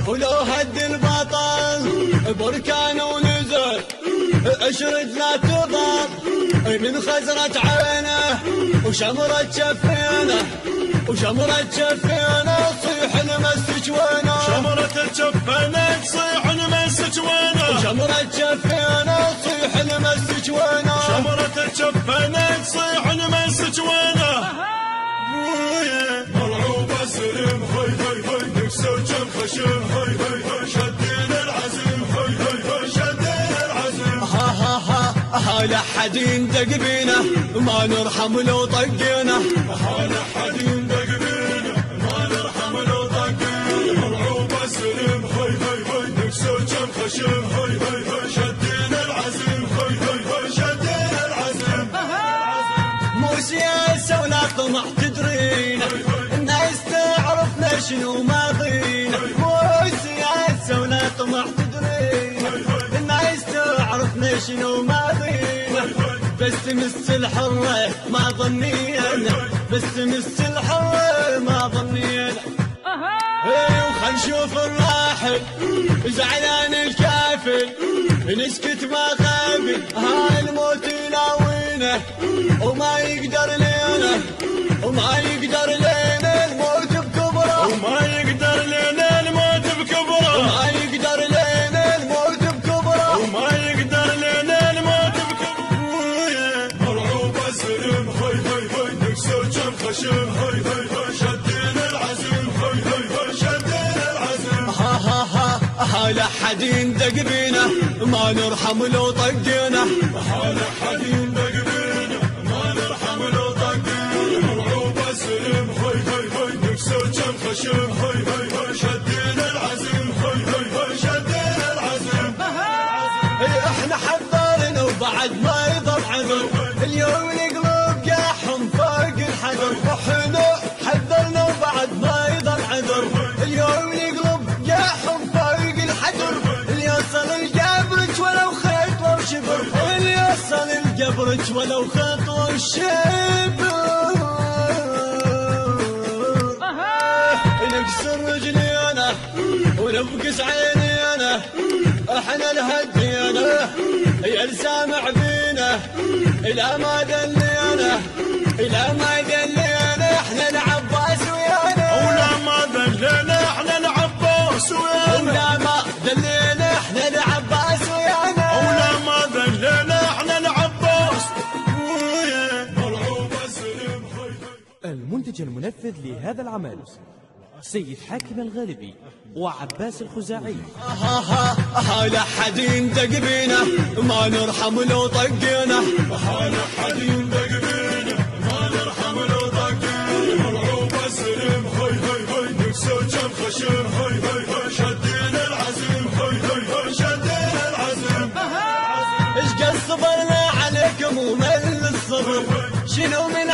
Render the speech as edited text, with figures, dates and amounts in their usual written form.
ولو هد البطل بركان ونزل اشرد لا تضر من خزرة عينه وشمرة شفينه وشمرة شفينه صيح نمسك وينه شمرة شفينه صيح نمسك وينه وشمرة شفينه صيح نمسك وينه شمرة شفينه صيح نمسك وينه مرعوب السلم هاي هاي هاي نكسر جم خشم هاي هاي هاي شدينا العزم هاي هاي هاي شدينا العزم ها ها ها لا حد يندق بينا ما نرحم لو طقينا لا حد يندق بينا ما نرحم لو طقينا مرعوب السلم هاي هاي هاي نكسر جم خشم هاي هاي هاي شدينا العزم هاي هاي هاي شدينا العزم مو سياسة ولا طمع تدرينا الناس تعرفنا شنو ماضينا مو سياسة ولا طمع تدرينا الناس تعرفنا شنو ماضينا بس تمس الحرة ما ظنينا بس تمس الحرة ما ظنينا وخل نشوف الراحل زعلان الكافل نسكت ما خافي هاي الموت يناوينا وما يقدر لينا وما يقدر لينا الموت بكبره وما يقدر لنا الموت بكبره وما يقدر لينا الموت بكبره وما يقدر لنا الموت بكبره مرعوب السلم هاي هاي هاي نكسر جم خشم هاي هاي هاي شدينا العزم هاي هاي هاي شدينا العزم ها لا حد يندق بينا ما نرحم لو طقينا لا حد يندق بينا ما نرحم لو طقينا مرعوب السلم هاي هاي هاي نكسر جم خشم هاي هاي هاي شدينا العزم هاي هاي هاي شدينا العزم احنا حضرنا وبعد ما يضل عذر اليوم القلوب قاحهم فوق الحجر احنا حضرنا وبعد ما يضل عذر اليوم القلوب قاحهم فوق الحجر اللي يوصل القبرك ولو خطوة وشبر اللي يوصل القبرك ولو خطوة وشبر نكسر رجلينا ونبقس عينينا احنا الهدينا يا السامع بينا الى ما دلينا الى ما دلينا احنا العباس ويانا ولا ما دلينا احنا العباس ويانا ولا ما دلينا احنا العباس ويانا ولا ما دلينا احنا العباس مرعوب السلم هاي هاي المنتج المنفذ لهذا العمل سيد حاكم الغالبي وعباس الخزاعي. لا حد يندق بينا ما نرحم لو طقينا لا حد يندق بينا ما نرحم لو طقينا مرعوب السلم هاي هاي هاي نكسر جم خشم هاي هاي هاي شدينا العزم هاي هاي هاي شدينا العزم ايش قد صبرنا عليكم ومل الصبر شنو من